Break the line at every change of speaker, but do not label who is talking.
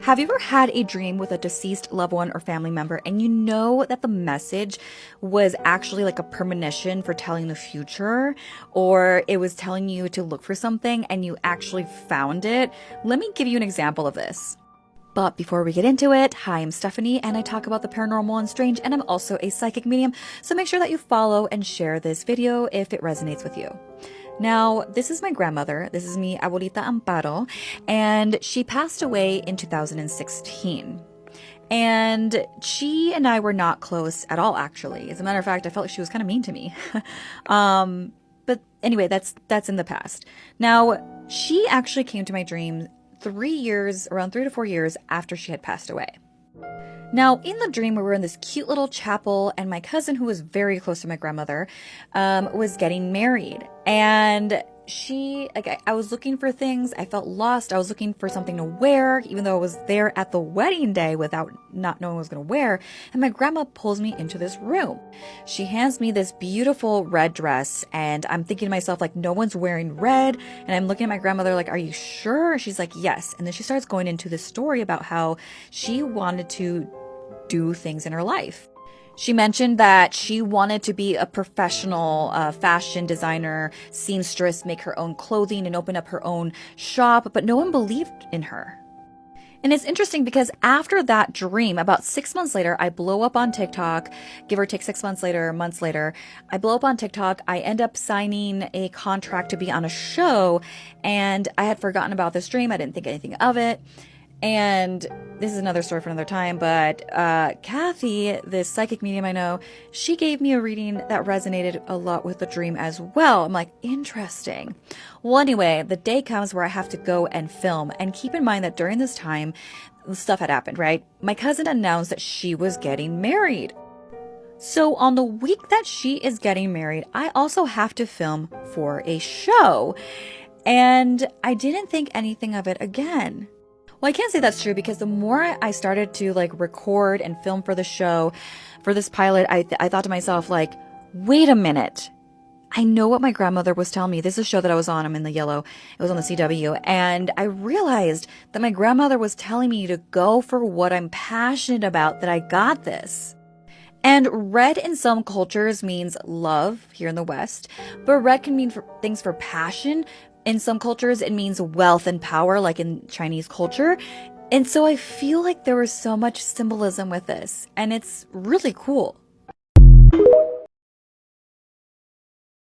Have you ever had a dream with a deceased loved one or family member and you know that the message was actually like a premonition for telling the future, or it was telling you to look for something and you actually found it? Let me give you an example of this. But before we get into it, hi, I'm Stephanie and I talk about the paranormal and strange, and I'm also a psychic medium, so make sure that you follow and share this video if it resonates with you. Now, this is my grandmother. This is mi abuelita Amparo, and she passed away in 2016. And she and I were not close at all, actually. As a matter of fact, I felt like she was kind of mean to me. But anyway, that's in the past. Now, she actually came to my dream around 3 to 4 years after she had passed away. Now, in the dream, we were in this cute little chapel, and my cousin, who was very close to my grandmother, was getting married. And I was looking for things. I felt lost. I was looking for something to wear, even though I was there at the wedding day without not knowing what I was going to wear. And my grandma pulls me into this room. She hands me this beautiful red dress, and I'm thinking to myself, like, no one's wearing red. And I'm looking at my grandmother like, are you sure? She's like, yes. And then she starts going into this story about how she wanted to do things in her life. She mentioned that she wanted to be a professional fashion designer, seamstress, make her own clothing and open up her own shop, but no one believed in her. And it's interesting because after that dream, about 6 months later, I blow up on TikTok, give or take 6 months later, months later, I blow up on TikTok. I end up signing a contract to be on a show, and I had forgotten about this dream. I didn't think anything of it. And this is another story for another time, but Kathy, this psychic medium I know, she gave me a reading that resonated a lot with the dream as well. I'm like, interesting. Well, anyway, the day comes where I have to go and film. And keep in mind that during this time, stuff had happened, right? My cousin announced that she was getting married. So on the week that she is getting married, I also have to film for a show. And I didn't think anything of it again. Well, I can't say that's true, because the more I started to record and film for the show, for this pilot, I thought to myself, like, wait a minute. I know what my grandmother was telling me. This is a show that I was on. I'm in the yellow. It was on the CW. And I realized that my grandmother was telling me to go for what I'm passionate about, that I got this. And red in some cultures means love here in the West, but red can mean things for passion. In some cultures, it means wealth and power, like in Chinese culture. And so I feel like there was so much symbolism with this, and it's really cool.